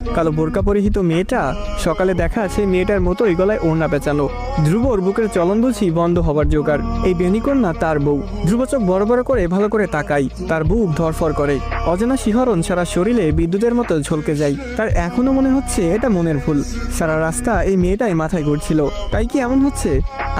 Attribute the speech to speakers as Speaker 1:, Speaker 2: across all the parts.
Speaker 1: কালো বোরকা পরিহিত মেয়েটা সকালে দেখা সেই মেয়েটার মতোই গলায় ওড়না পেঁচানো। ধ্রুবর বুকের চলন বুঝি বন্ধ হবার জোগাড়। এই বেনিকন্যা তার বউ। ধ্রুব চোখ বড় বড় করে ভালো করে তাকাই, তার বুক ধরফর করে, অজানা শিহরণ সারা শরীরে বিদ্যুতের মতো ঝলকে যায়। তার এখনো মনে হচ্ছে এটা মনের ভুল। সারা রাস্তা এই মেয়েটাই মাথায় ঘুরছিল, তাই কি এমন হচ্ছে?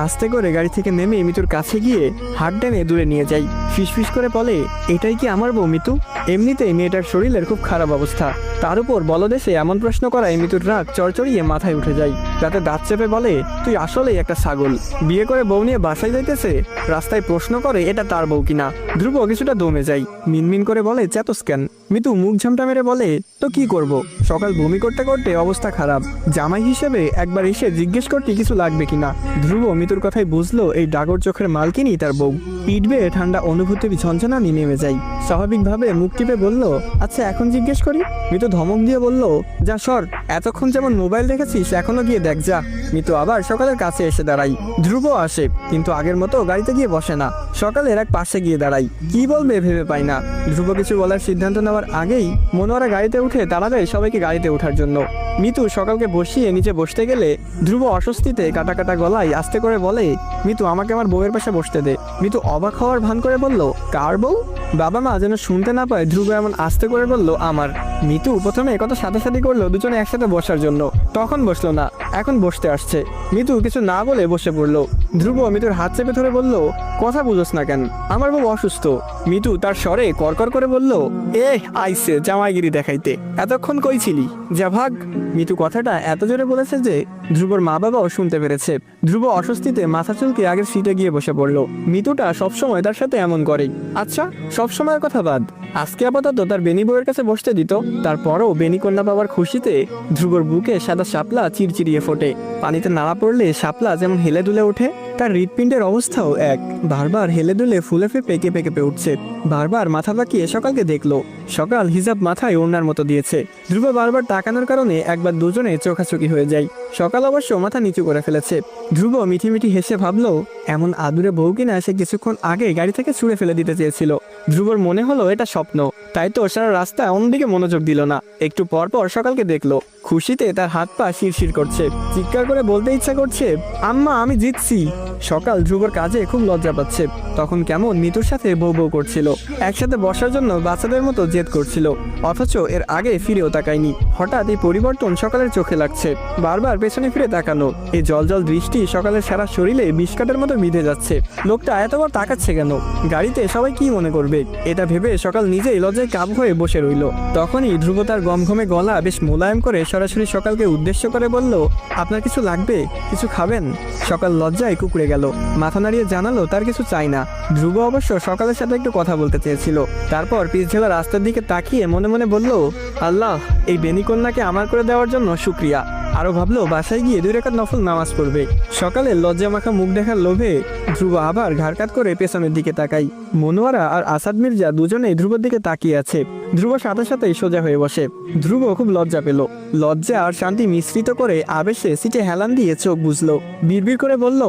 Speaker 1: আস্তে করে গাড়ি থেকে নেমে মিতুর কাছে গিয়ে হাত টেনে দূরে নিয়ে যাই। ফিসফিস করে বলে, এটাই কি আমার বউ মিতু? এমনিতেই মেয়েটার শরীরের খুব খারাপ অবস্থা, তার উপর বলদেশে এমন প্রশ্ন করায় মিতুর রাগ চড়চড়িয়ে মাথায় উঠে যায়। রাতে দাঁত চেপে বলে, তুই আসলেই একটা ছাগল। বিয়ে করে বউ নিয়ে বাসায় যাইতেছে, রাস্তায় প্রশ্ন করে এটা তার বউ কিনা। ধ্রুব কিছুটা দমে যায়, মিনমিন করে বলে, চেতস কেন? মিতু মুখ ঝামটা মেরে বলে, তো কি করব, সকাল বমি করতে করতে অবস্থা খারাপ, জামাই হিসেবে একবার এসে জিজ্ঞেস করতে কিছু লাগবে কিনা। ধ্রুব মিতুর কথাই বুঝলো এই ডাগর চোখের মালকিনই তার বউ। পিঠ বেয়ে ঠান্ডা অনুভূতি ঝঞ্ঝনানি নেমে যায়। স্বাভাবিকভাবে মুখ টিপে বলল, আচ্ছা এখন জিজ্ঞেস করি। মিতু ধমক দিয়ে বলল, যা সর, এতক্ষণ যেমন মোবাইল দেখেছিস এখনো গিয়ে দেখ যা। মিতু আবার সকালের কাছে এসে দাঁড়াই। ধ্রুব আসে, কিন্তু আগের মতো গাড়িতে গিয়ে বসে না, সকালের এক পাশে গিয়ে দাঁড়াই। কি বলবে ভেবে পাই না। ধ্রুব কিছু বলার সিদ্ধান্ত নেওয়ার আগেই মনোয়ারা গাড়িতে উঠে তাড়া দেয় সবাইকে গাড়িতে ওঠার জন্য। মিতু সকালকে বসিয়ে নিচে বসতে গেলে ধ্রুব অস্বস্তিতে কাটা কাটা গলায় আস্তে করে বলে, মিতু আমাকে আমার বউয়ের পাশে বসতে দে। মিতু অবাক হওয়ার ভান করে বলল, কার বউ? বাবা মা যেন শুনতে না পায় ধ্রুব এমন আস্তে করে বলল, আমার। মিতু প্রথমে কত সাথে করলো দুজনে একসাথে বসার জন্য, তখন বসলো না, এখন বসতে আসছে। মিতু কিছু না বলে বসে পড়লো। ধ্রুব মিতুর হাত চেপে ধরে বলল, কথা বুঝোস না কেন, আমার বউ অসুস্থ। মিতু তার স্বরে করকর করে বলল, আইসে জামাইগিরি দেখাইতে, এতক্ষণ কই ছিলি, যা ভাগ। মিতু কথাটা এত জোরে বলেছে যে ধ্রুবর মা বাবাও শুনতে পেরেছে। ধ্রুব অস্বস্তিতে মাথা চুলকে আগের সিটে গিয়ে বসে পড়লো। মিতুটা সবসময় তার সাথে এমন করে। আচ্ছা সবসময়ের কথা বাদ, আজকে আপাতত তার বেনি বউয়ের কাছে বসতে দিত। তারপরও বেনি কন্যা পাওয়ার খুশিতে ধ্রুবর বুকে সাদা শাপলা চিরচিরিয়ে ফোটে। পানিতে নাড়া পড়লে শাপলা যেমন হেলে দুলে ওঠে, তার হৃৎপিণ্ডের অবস্থাও এক, বারবার হেলে দুলে ফুলে ফেপে কেঁপে কেঁপে উঠছে। বারবার মাথা বাঁকিয়ে সকালকে দেখলো। সকাল হিজাব মাথায় ওড়নার মতো দিয়েছে। ধ্রুব বারবার তাকানোর কারণে একবার দুজনে চোখাচোখি হয়ে যায়। সকাল অবশ্য মাথা নিচু করে ফেলেছে। ধ্রুব মিঠি মিঠি হেসে ভাবলো, এমন আদুরে বউ কিনা সে কিছুক্ষণ আগে গাড়ি থেকে ছুঁড়ে ফেলে দিতে চেয়েছিল। ধ্রুবর মনে হলো এটা স্বপ্ন, তাই তো সারা রাস্তা অন্যদিকে মনোযোগ দিল না। একটু পর পর সকালকে দেখলো, খুশিতে তার হাত পা শিরশির করছে। চিৎকার করে বলতে ইচ্ছা করছে, আম্মা আমি জিতছি। সকাল ধ্রুবর কাজে খুব লজ্জা পাচ্ছে। তখন কেমন মিতুর সাথে বউ বউ করছিল, একসাথে বসার জন্য বাচ্চাদের মতো জেদ করছিল, অথচ এর আগে ফিরেও তাকায়নি। হঠাৎ এই পরিবর্তন সকালের চোখে লাগছে। বারবার পেছনে ফিরে তাকানো, এই জল জল দৃষ্টি সকালের সারা শরীরে বিষকাটের মতো বিঁধে যাচ্ছে। লোকটা এতবার তাকাচ্ছে কেন? গাড়িতে সবাই কি মনে করবে, এটা ভেবে সকাল নিজেই লজ্জায় কাব হয়ে বসে রইল। তখনই ধ্রুব তার গমঘমে গলা বেশ মোলায়েম করে সরাসরি সকালকে উদ্দেশ্য করে বলল, আপনার কিছু লাগবে, কিছু খাবেন? সকাল লজ্জায় কুকড়ে গেল, মাথা নাড়িয়ে জানালো তার কিছু চাই না। ধ্রুব অবশ্য সকালের সাথে একটু কথা বলতে চেয়েছিল। তারপর পিছঝেলা রাস্তার দিকে তাকিয়ে মনে মনে বলল, আল্লাহ এই বেনিকন্যাকে আমার করে দেওয়ার জন্য শুক্রিয়া। আরো ভাবলো বাসায় গিয়ে 2 রাকাত নফল নামাজ পড়বে। সকালে লজ্জা মাখা মুখ দেখার লোভে ধ্রুব আবার ঘাড় কাত করে পেছনের দিকে তাকাই। মনোয়ারা আর আসাদ মির্জা দুজনেই ধ্রুবর দিকে তাকিয়ে আছে। ধ্রুব সাথে সাথেই সোজা হয়ে বসে। ধ্রুব খুব লজ্জা পেল। লজ্জা আর শান্তি মিশ্রিত করে আবেশে সিটে হেলান দিয়ে চোখ বুঝলো। বিড়বিড় করে বলল,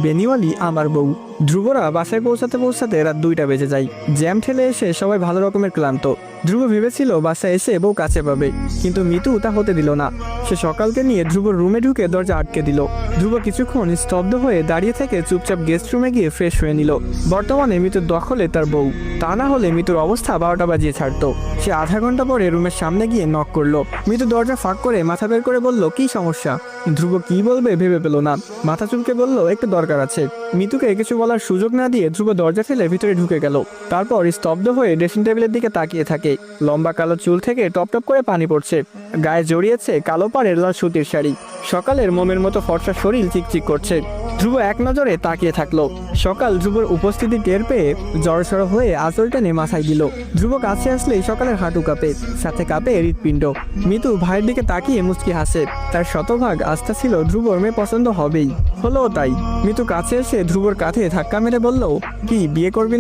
Speaker 1: বেনিওয়ালি আমার বউ। ধ্রুবরা বাসায় পৌঁছাতে রাত 2টা বেজে যায়। জ্যাম ঠেলে এসে সবাই ভালো রকমের ক্লান্ত। ধ্রুব ভেবেছিল বাসায় এসে বউ কাছে পাবে, কিন্তু মিতু তা হতে দিল না। সে সকালকে নিয়ে ধ্রুবর রুমে ঢুকে দরজা আটকে দিল। ধ্রুব কিছুক্ষণ স্তব্ধ হয়ে দাঁড়িয়ে থেকে চুপচাপ গেস্ট রুমে গিয়ে ফ্রেশ হয়ে নিল। বর্তমানে মিতুর দখলে তার বউ, তা না হলে মিতুর অবস্থা 12টা বাজিয়ে ছাড়তো। সে আধা ঘন্টা পরে রুমের সামনে গিয়ে নক করলো। মিতু দরজা ফাঁক করে মাথা বের করে বলল, কি সমস্যা? ধ্রুব কি বলবে ভেবে পেল না। মাথা চুলকে বলল, একটু দরকার আছে। মিতুকে কিছু বলার সুযোগ না দিয়ে ধ্রুব দরজা ফেলে ভিতরে ঢুকে গেল। তারপর স্তব্ধ হয়ে ড্রেসিং টেবিলের দিকে তাকিয়ে থাকে। লম্বা কালো চুল থেকে টপ টপ করে পানি পড়ছে। গায়ে জড়িয়েছে কালো পাড়ের লাল সুতির শাড়ি। সকালের মোমের মতো ফর্সা শরীর চিকচিক করছে। ধ্রুব এক নজরে তাকিয়ে থাকলো। সকাল ধ্রুবর উপস্থিতি টের পেয়ে জড়সড় হয়ে আঁচল টেনে মাথায় দিল। ধ্রুব কাছে আসলেই সকালের হাঁটু কাঁপে, সাথে কাঁপে হৃৎপিণ্ড। মিতু ভাইয়ের দিকে তাকিয়ে মুচকি হাসে। তার শতভাগ আস্থা ছিল ধ্রুবর মেয়ে পছন্দ হবেই, হলো তাই। মিতু কাছে এসে ধ্রুবর কাঁধে ধাক্কা মেরে বলল, কি বিয়ে করবি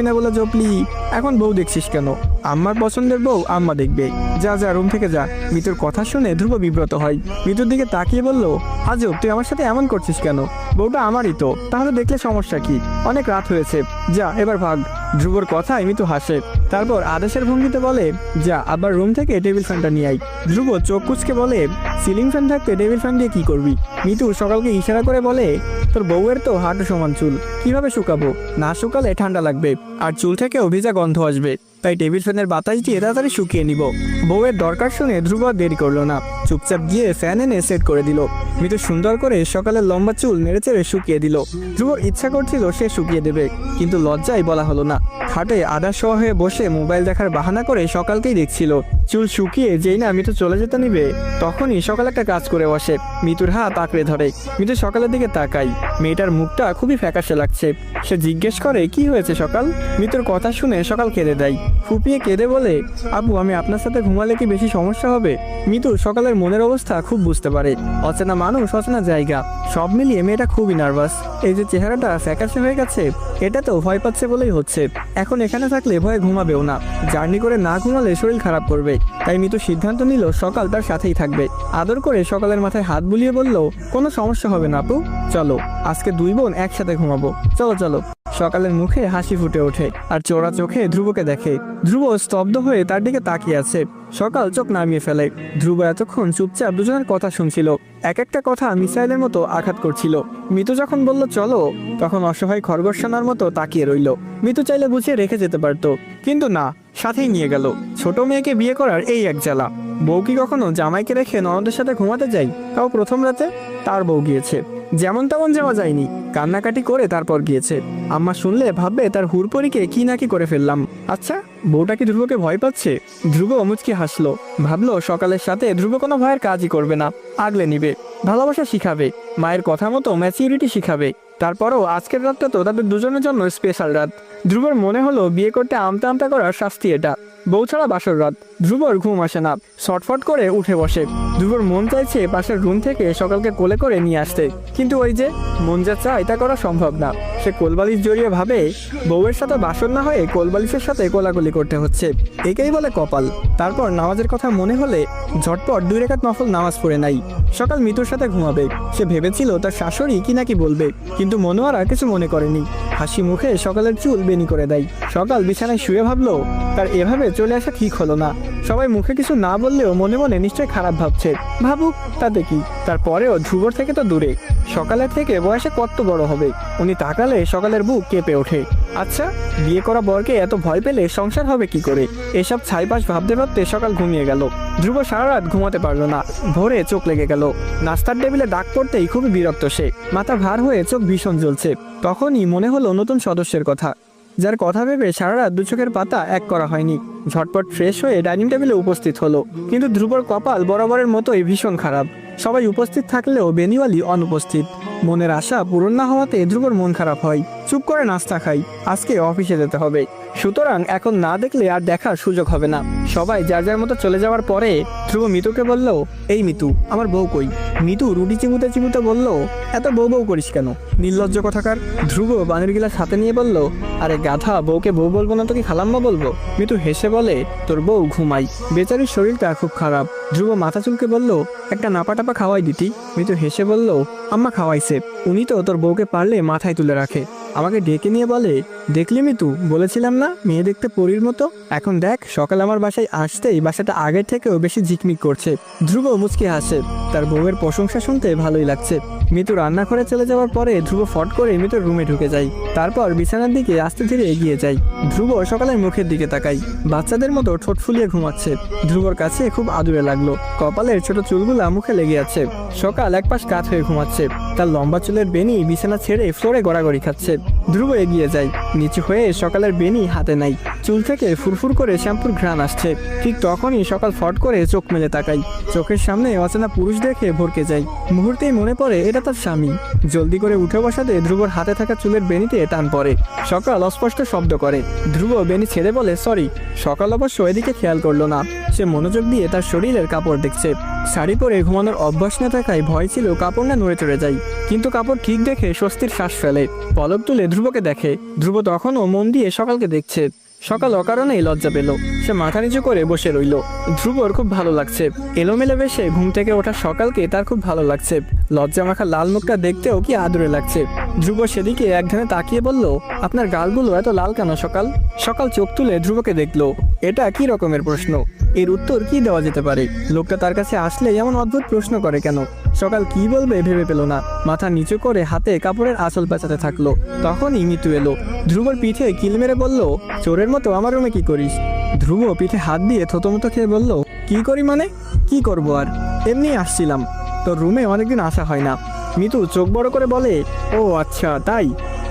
Speaker 1: না বলে জপলি, এখন বউ দেখছিস কেন? আম্মার পছন্দের বউ আম্মা দেখবে, যা যা রুম থেকে যা। মিতুর কথা শুনে ধ্রুব বিব্রত হয়। মিতুর দিকে তাকিয়ে বলল, আজব তুই আমার সাথে এমন করছিস কেন? বউটা আমারই তো, তাহলে দেখলে সমস্যা সমস্যা কি? অনেক রাত হয়েছে, যা এবার ভাগ। ধ্রুবর কথায় মিতু হাসে, তারপর আদেশের ভঙ্গিতে বলে, যা আবার রুম থেকে টেবিল ফ্যানটা নিয়ে আই। ধ্রুব চোখ কুচকে বলে, সিলিং ফ্যান থাকতে টেবিল ফ্যান দিয়ে কি করবি? মিতু সকালকে ইশারা করে বলে, তোর বউয়ের তো হাঁটু সমান চুল, কিভাবে শুকাবো? না শুকালে ঠান্ডা লাগবে, আর চুল থেকেও ভিজা গন্ধ আসবে, তাই টেবিল ফ্যানের বাতাস দিয়ে তাড়াতাড়ি শুকিয়ে নিব। বউয়ের দরকার শুনে ধ্রুব আর দেরি করলো না, চুপচাপ গিয়ে ফ্যান এনে সেট করে দিল। মিতু সুন্দর করে সকালের লম্বা চুল নেড়েচেড়ে শুকিয়ে দিল। ধ্রুবর ইচ্ছা করছিল সে শুকিয়ে দেবে, কিন্তু লজ্জায় বলা হলো না। খাটে আধা শোয়া হয়ে বসে মোবাইল দেখার বাহানা করে সকালকেই দেখছিল। চুল শুকিয়ে যেই না মিতু চলে যেতে নিবে, তখনই সকাল একটা কাজ করে বসে। মিতুর হাত আঁকড়ে ধরে। মিতু সকালের দিকে তাকাই, মেয়েটার মুখটা খুবই ফ্যাকাশে লাগছে। সে জিজ্ঞেস করে, কি হয়েছে সকাল? মিতুর কথা শুনে সকাল কেঁদে দেয়, ফুপিয়ে কেঁদে বলে, আপু আমি আপনার সাথে ঘুমালে কি বেশি সমস্যা হবে? মিতু সকালের মনের অবস্থা খুব বুঝতে পারে। অচেনা মানুষ, অচেনা জায়গা, সব মিলিয়ে মেয়েটা খুবই নার্ভাস। এই যে চেহারাটা ফ্যাকাশে হয়ে গেছে, এটা তো ভয় পাচ্ছে বলেই হচ্ছে। এখন এখানে থাকলে ভয়ে ঘুমাবেও না, জার্নি করে না ঘুমালে শরীর খারাপ করবে। তাই মিতু সিদ্ধান্ত নিল সকাল তার সাথেই থাকবে। আদর করে সকালের মাথায় হাত বুলিয়ে বলল, কোনো সমস্যা হবে না আপু, চলো আজকে দুই বোন একসাথে ঘুমাবো, চলো চলো। সকালের মুখে হাসি ফুটে ওঠে, আর চোরা চোখে ধ্রুবকে দেখে। ধ্রুব স্তব্ধ হয়ে তার দিকে তাকিয়ে আছে। সকাল চোখ নামিয়ে ফেলে। ধ্রুব এতক্ষণ চুপচাপ দুজনের কথা শুনছিল, এক একটা কথা মিসাইলের মতো আঘাত করছিল। মিতু যখন বলল চলো, তখন অসহায় খরগোশানার মতো তাকিয়ে রইল। মিতু চাইলে গুছিয়ে রেখে যেতে পারতো, কিন্তু না, সাথেই নিয়ে গেল। ছোট মেয়েকে বিয়ে করার এই এক জ্বালা। বউ কি কখনো জামাইকে রেখে ননদের সাথে ঘুমাতে যায়? তাও প্রথম রাতে? তার বউ গিয়েছে, যেমন তেমন যাওয়া যায়নি, কান্নাকাটি করে তারপর গিয়েছে। আম্মা শুনলে ভাববে তার হুড়পরিকে কি নাকি করে ফেললাম। আচ্ছা, বউটা কি ধ্রুবকে ভয় পাচ্ছে? ধ্রুব মুচকি হাসলো, ভাবলো সকালের সাথে ধ্রুব কোনো ভয়ের কাজই করবে না, আগলে নিবে, ভালোবাসা শিখাবে, মায়ের কথা মতো ম্যাচিউরিটি শিখাবে। তারপরও আজকের রাতটা তো তাদের দুজনের জন্য স্পেশাল রাত। ধ্রুবর মনে হলো বিয়ে করতে আমতা আমতা করার শাস্তি এটা, বউ ছাড়া বাসর রাত। ধ্রুবর ঘুম আসে না, ছটফট করে উঠে বসে। ধ্রুবর মন চাইছে পাশের রুম থেকে সকালকে কোলে করে নিয়ে আসতে, কিন্তু ওই যে মন যা চায় তা করা সম্ভব না। সে কোলবালিশ জড়িয়ে ভাবে, বউয়ের সাথে বাসর না হয়ে কোলবালিশের সাথে কোলাকুলি করতে হচ্ছে, একেই বলে কপাল। তারপর নামাজের কথা মনে হলে ঝটপট 2 রাকাত নফল নামাজ পড়ে নাই। সকাল মিতুর সাথে ঘুমাবে। সে ভেবেছিল তার শাশুড়ি কি নাকি বলবে, কিন্তু মনোয়ারা কিছু মনে করেনি। হাসি মুখে সকালের চুল বেনি করে দেয়। সকাল বিছানায় শুয়ে ভাবলো, তার এভাবে চলে আসা ঠিক হলো না। সবাই মুখে কিছু না বললেও মনে মনে নিশ্চয় খারাপ ভাবছে, ভাবুক, তাতে কি। তারপরেও ধ্রুবর থেকে তো দূরে, সকালের থেকে বয়সে কত বড় হবে। উনি তাকালে সকালের বুক কেঁপে ওঠে। আচ্ছা, বিয়ে করা বরকে এত ভয় পেলে সংসার হবে কি করে? এসব ছাইপাশ ভাবতে ভাবতে সকাল ঘুমিয়ে গেল। ধ্রুব সারা রাত ঘুমাতে পারলো না। ভোরে চোখ লেগে গেল। নাস্তার টেবিলে ডাক পড়তেই খুবই বিরক্ত সে, মাথা ভার হয়ে চোখ ভীষণ জ্বলছে। তখনই মনে হলো নতুন সদস্যের কথা, যার কথা ভেবে সারা রাত 2 চোখের পাতা এক করা হয়নি। ঝটপট ফ্রেশ হয়ে ডাইনিং টেবিলে উপস্থিত হলো, কিন্তু ধ্রুবর কপাল বরাবরের মতোই ভীষণ খারাপ। সবাই উপস্থিত থাকলেও বেনিওয়ালি অনুপস্থিত। মনের আশা পূরণ না হওয়াতে ধ্রুবর মন খারাপ হয়। চুপ করে নাস্তা খাই, আজকে অফিসে যেতে হবে, সুতরাং এখন না দেখলে আর দেখার সুযোগ হবে না। সবাই যার যার মতো চলে যাওয়ার পরে ধ্রুব মিতুকে বলল, এই মিতু, আমার বউ কই? মিতু রুটি চিবুতে চিবুতে বলল, এত বউ বউ করিস কেন, নির্লজ্জ কথাকার। ধ্রুব পানির গিলাস হাতে নিয়ে বলল, আরে গাধা, বউকে বউ বলবো না তো কি খালাম্মা বলবো? মিতু হেসে বলে, তোর বউ ঘুমাই, বেচারির শরীরটা খুব খারাপ। ধ্রুব মাথা চুলকে বলল, একটা নাপা খাওয়াই দিতি। মিতু হেসে বলল, আম্মা খাওয়াইছে, উনি তো তোর বউকে পারলে মাথায় তুলে রাখে। আমাকে ডেকে নিয়ে বলে, দেখলি মিতু, বলেছিলাম না মেয়ে দেখতে পরীর মতো। এখন দেখ, সকাল আমার বাসায় আসতেই বাসাটা আগের থেকেও বেশি ঝিকমিক করছে। ধ্রুব মুচকি হাসে, তার বউয়ের প্রশংসা শুনতে ভালোই লাগছে। মিতু রান্নাঘরে চলে যাওয়ার পরে ধ্রুব ফট করে মিতুর রুমে ঢুকে যায়। তারপর বিছানার দিকে আস্তে ধীরে এগিয়ে যায়। ধ্রুব সকালের মুখের দিকে তাকাই, বাচ্চাদের মতো ঠোঁট ফুলিয়ে ঘুমাচ্ছে। ধ্রুবর কাছে খুব আদুরে লাগলো, কপালের ছোট চুলগুলা মুখে লেগে আছে। সকাল একপাশ কাত হয়ে ঘুমাচ্ছে, তার লম্বা চুলের বেনি বিছানা ছেড়ে ফ্লোরে গড়াগড়ি খাচ্ছে। ধ্রুব এগিয়ে যায়, নিচু হয়ে সকালের বেনি হাতে নাই। চুল থেকে ফুরফুর করে শ্যাম্পুর ঘ্রাণ আসছে। ঠিক তখনই সকাল ফট করে চোখ মেলে তাকাই, চোখের সামনে অচেনা পুরুষ দেখে ভরকে যায়। মুহূর্তেই মনে পড়ে এটা তার স্বামী। জলদি করে উঠে বসাতে ধ্রুবর হাতে থাকা চুলের বেনিতে টান পড়ে। সকাল অস্পষ্ট শব্দ করে। ধ্রুব বেনি ছেড়ে বলে, সরি। সকাল অবশ্য এদিকে খেয়াল করলো না, সে মনোযোগ দিয়ে তার শরীরের কাপড় দেখছে। শাড়ি পরে ঘুমানোর অভ্যাস না থাকায় ভয় ছিল কাপড় না নড়ে চড়ে যায়, কিন্তু কাপড় ঠিক দেখে স্বস্তির শ্বাস ফেলে। পলক তুলে ধ্রুবকে দেখে। ধ্রুব তখনও মন দিয়ে সকালকে দেখছে। সকাল অকারণেই লজ্জা পেল, সে মাথা নিচু করে বসে রইল। ধ্রুবর খুব ভালো লাগছে। এলোমেলো বেশে ঘুম থেকে ওঠা সকালকে তার খুব ভালো লাগছে। লজ্জা মাখা লাল মুখটা দেখতেও কি আদরে লাগছে। ধ্রুব সেদিকে এক ধ্যানে তাকিয়ে বলল, আপনার গালগুলো এত লাল কেন সকাল? সকাল চোখ তুলে ধ্রুবকে দেখলো। এটা কি রকমের প্রশ্ন? এর উত্তর কি দেওয়া যেতে পারে? লোকটা তার কাছে আসলে এমন অদ্ভুত প্রশ্ন করে কেন? সকাল কি বলবে ভেবে পেল না। মাথা নিচু করে হাতে কাপড়ের আঁচল পেঁচাতে থাকলো। তখনই মিতু এলো। ধ্রুবর পিঠে কিল মেরে বলল, চোরের মতো আমার রুমে কি করিস? ধ্রুব পিঠে হাত দিয়ে থতমতো খেয়ে বলল, কি করি মানে? কি করবো আর, এমনি আসছিলাম। তোর রুমে অনেকদিন আসা হয় না। মিতু চোখ বড় করে বলে, ও আচ্ছা তাই।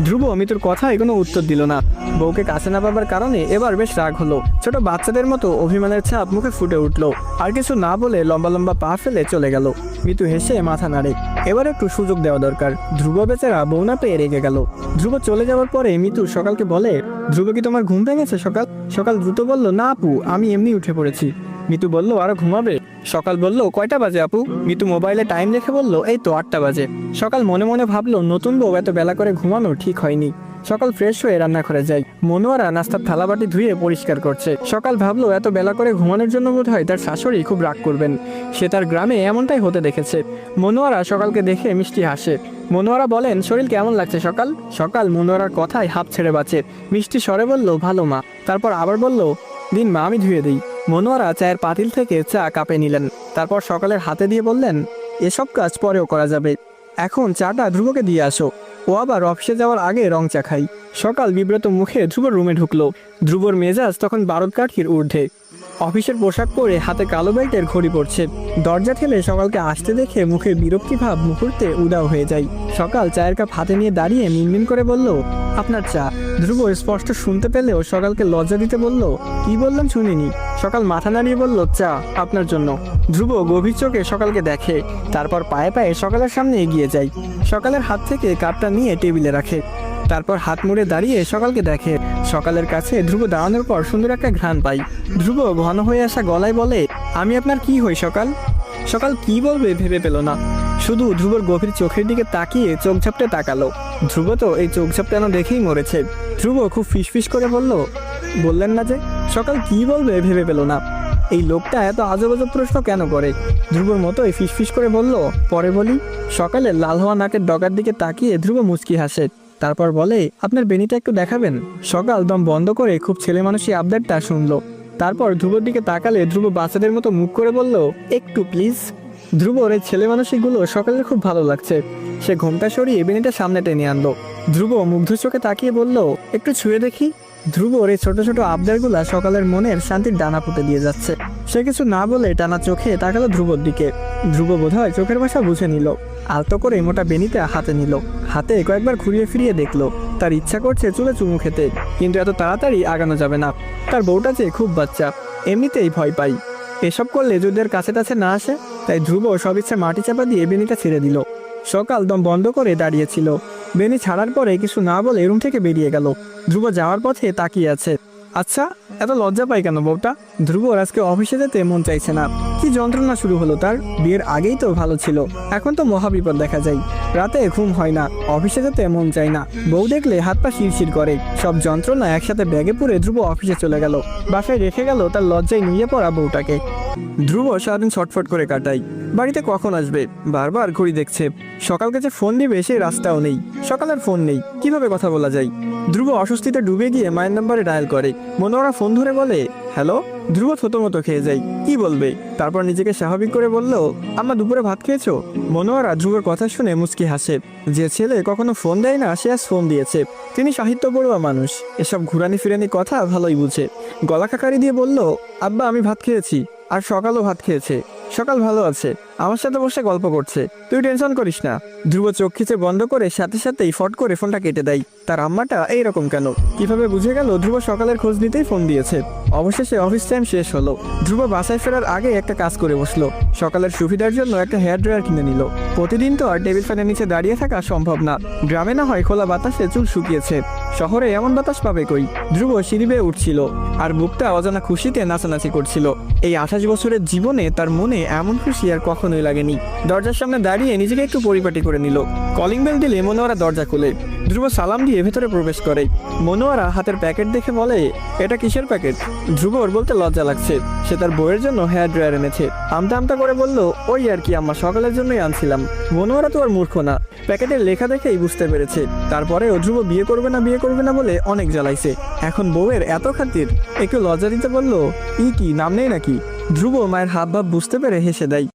Speaker 1: ধ্রুব মিতুর কথায় কোনো উত্তর দিল না। বউকে কাছে না পাবার কারণে এবার বেশ রাগ হলো। ছোট বাচ্চাদের মতো অভিমানের ছাপ মুখে ফুটে উঠলো। আর কিছু না বলে লম্বা লম্বা পা ফেলে চলে গেল। মিতু হেসে মাথা নাড়ে। এবার একটু সুযোগ দেওয়া দরকার। ধ্রুব বেচারা বউ না পেয়ে রেগে গেল। ধ্রুব চলে যাওয়ার পরে মিতু সকালকে বলে, ধ্রুব কি তোমার ঘুম ভেঙেছে সকাল? সকাল দ্রুত বলল, না আপু, আমি এমনি উঠে পড়েছি। মিতু বলল, আরো ঘুমাবে? সকাল বলল, কয়টা বাজে আপু? মিতু মোবাইলে টাইম দেখে বলল, এই তো 8টা বাজে। সকাল মনে মনে ভাবলো, নতুন বউ এত বেলা করে ঘুমানো ঠিক হয়নি। সকাল ফ্রেশ হয়ে রান্নাঘরে যায়। মনোয়ারা নাস্তার থালাবাটি ধুয়ে পরিষ্কার করছে। সকাল ভাবলো, এত বেলা করে ঘুমানোর জন্য বোধহয় তার শাশুড়ি খুব রাগ করবেন। সে তার গ্রামে এমনটাই হতে দেখেছে। মনোয়ারা সকালকে দেখে মিষ্টি হাসে। মনোয়ারা বলেন, শরীর কেমন লাগছে সকাল? সকাল মনোয়ারার কথায় হাঁপ ছেড়ে বাঁচে। মিষ্টি স্বরে বলল, ভালো মা। তারপর আবার বলল, দিন মা, আমি ধুয়ে দিই। মনোয়ারা চায়ের পাতিল থেকে চা কাপে নিলেন। তারপর সকালের হাতে দিয়ে বললেন, এসব কাজ পরেও করা যাবে, এখন চাটা ধ্রুবকে দিয়ে আসো। ও আবার অফিসে যাওয়ার আগে রং চা খাই। সকাল বিব্রত মুখে ধ্রুবর রুমে ঢুকলো। ধ্রুবর মেজাজ তখন বারুদ কাঠির ঊর্ধ্বে। অফিসের পোশাক পরে হাতে কালো বেল্টের ঘড়ি পড়ছে। দরজা ঠেলে সকালকে আসতে দেখে মুখের বিরক্তি ভাব মুহূর্তে উদাও হয়ে যায়। সকাল চায়ের কাপ হাতে নিয়ে দাঁড়িয়ে মিনমিন করে বলল, আপনার চা। ধ্রুব স্পষ্ট শুনতে পেলেও সকালকে লজ্জা দিতে বলল, কি বললাম শুনিনি। সকাল মাথা নাড়িয়ে বলল, চা আপনার জন্য। ধ্রুব গভীর চোখে সকালকে দেখে। তারপর পায়ে পায়ে সকালের সামনে এগিয়ে যায়। সকালের হাত থেকে কাপটা নিয়ে টেবিলে রাখে। তারপর হাত মুড়ে দাঁড়িয়ে সকালকে দেখে। সকালের কাছে ধ্রুব দাঁড়ানোর পর সুন্দর একটা ঘ্রাণ পাই। ধ্রুব ঘন হয়ে আসা গলায় বলে, আমি আপনার কি হই সকাল? সকাল কি বলবে ভেবে পেল না। শুধু ধ্রুবর গভীর চোখের দিকে তাকিয়ে চোখ ঝাপটে তাকালো। ধ্রুব তো এই চোখ ঝাপটানো দেখেই মরেছে। ধ্রুব খুব ফিসফিস করে বলল, বললেন না যে। সকাল কি বলবে ভেবে পেল না। এই লোকটা এত আজব আজব প্রশ্ন কেন করে? ধ্রুবর মতোই ফিসফিস করে বলল, পরে বলি। সকালে লাল হওয়া নাকের ডগার দিকে তাকিয়ে ধ্রুব মুচকি হাসে। তারপর বলে, আপনার বেনিটা একটু দেখাবেন? সকাল দম বন্ধ করে খুব ছেলে মানুষই আবদারটা শুনলো। তারপর ধ্রুবর দিকে তাকালে ধ্রুব বাচ্চাদের মতো মুখ করে বলল, একটু প্লিজ। ধ্রুবর এই ছেলে মানুষগুলো সকালের খুব ভালো লাগছে। সে ঘোমটা সরিয়ে বেনিটা সামনে টেনে আনলো। ধ্রুব মুগ্ধ চোখে তাকিয়ে বলল, একটু ছুঁয়ে দেখি। ধ্রুবর এই ছোট ছোট আবদারগুলা সকালের মনের শান্তির ডানা পুঁতে দিয়ে যাচ্ছে। সে কিছু না বলে টানা চোখে তাকালো ধ্রুবর দিকে। ধ্রুব বোধহয় চোখের ভাষা বুঝে নিল। আলতো করে মোটা বেনিতে হাতে নিল। হাতে কয়েকবার ঘুরিয়ে ফিরিয়ে দেখলো। তার ইচ্ছা করছে চুলে চুমু খেতে, কিন্তু এত তাড়াতাড়ি আগানো যাবে না। তার বউটা যে খুব বাচ্চা, এমনিতেই ভয় পাই। এসব করলে যদি আর কাছে টাছে না আসে। তাই ধ্রুব সব ইচ্ছে মাটি চাপা দিয়ে বেনিটা ছেড়ে দিল। সকাল দম বন্ধ করে দাঁড়িয়েছিল। বেনি ছাড়ার পরে কিছু না বলে রুম থেকে বেরিয়ে গেল। ধ্রুব যাওয়ার পথে তাকিয়ে আছে। আচ্ছা, এত লজ্জা পাই কেন বউটা? ধ্রুবর আজকে অফিসে যেতে মন চাইছে না। কি যন্ত্রণা শুরু হলো তার? বিয়ের আগেই তো ভালো ছিল, এখন তো মহাবিপদ দেখা যায়। রাতে ঘুম হয় না, অফিসে যেতে মন চায় না, বউ দেখলে হাত পা শিরশির করে। সব যন্ত্রণা একসাথে ব্যাগে পুরে ধ্রুব অফিসে চলে গেল। বাসায় রেখে গেল তার লজ্জায় নিয়ে পড়া বউটাকে। ধ্রুব সারাদিন ছটফট করে কাটাই। বাড়িতে কখন আসবে বারবার ঘড়ি দেখছে। সকালকে যে ফোন দিবে সেই রাস্তাও নেই। সকালের ফোন নেই, কিভাবে কথা বলা যায়? ধ্রুব অস্বস্তিতে ডুবে গিয়ে মায়ের নাম্বারে ডায়াল করে। মনোয়ারা ফোন ধরে বলে, হ্যালো। ধ্রুব থতমতো খেয়ে যায়, কি বলবে? তারপর নিজেকে স্বাভাবিক করে বলল, আম্মা দুপুরে ভাত খেয়েছো? মনোয়ারা ধ্রুবের কথা শুনে মুচকি হাসে। যে ছেলে কখনো ফোন দেয় না সে আজ ফোন দিয়েছে। তিনি সাহিত্য পড়ুয়া মানুষ, এসব ঘুরানি ফিরানি কথা ভালোই বুঝে। গলা খাকারি দিয়ে বলল, আব্বা আমি ভাত খেয়েছি, আর সকালও ভাত খেয়েছে। সকাল ভালো আছে, আমার সাথে বসে গল্প করছে, তুই টেনশন করিস না। ধ্রুব চোখ খিচে বন্ধ করে সাথে সাথেই ফট করে ফোনটা কেটে দেয়। তার আম্মাটা এইরকম কেন? কিভাবে বুঝে গেল ধ্রুব সকালের খোঁজ নিতেই ফোন দিয়েছে? অবশেষে অফিস টাইম শেষ হলো। ধ্রুব বাসায় ফেরার আগে একটা কাজ করে বসলো। সকালের সুবিধার জন্য একটা হেয়ার ড্রায়ার কিনে নিল। প্রতিদিন তো আর টেবিল ফ্যানের নিচে দাঁড়িয়ে থাকা সম্ভব না। গ্রামে না হয় খোলা বাতাসে চুল শুকিয়েছে, শহরে এমন বাতাস পাবে কই? ধ্রুব সিঁড়ি বেয়ে উঠছিল আর বুকটা অজানা খুশিতে নাচানাচি করছিল। এই 28 বছরের জীবনে তার মনে এমন খুশি আর কখনোই লাগেনি। দরজার সামনে দাঁড়িয়ে নিজেকে একটু পরিপাটি করে নিল। কলিং বেল দিলে মনোয়ারা দরজা খুলে। ধ্রুব সালাম দিয়ে ভেতরে প্রবেশ করে। মনোয়ারা হাতের প্যাকেট দেখে বলে, এটা কিসের প্যাকেট? ধ্রুবর বলতে লজ্জা লাগছে। সে তার বউয়ের জন্য হেয়ার ড্রায়ার এনেছে। আমতা আমতা করে বলল, ওই আর কি আম্মা, সকালের জন্যই আনছিলাম। মনোয়ারা তো আর মূর্খ না, প্যাকেটের লেখা দেখেই বুঝতে পেরেছে। তারপরেও ধ্রুব বিয়ে করবে না বলে অনেক জ্বালাইছে। এখন বউয়ের এত খাতির, একটু লজ্জা দিতে বলল, কি নাম নেই নাকি? ধ্রুব মায়ের হাব ভাব বুঝতে পেরে হেসে দেয়।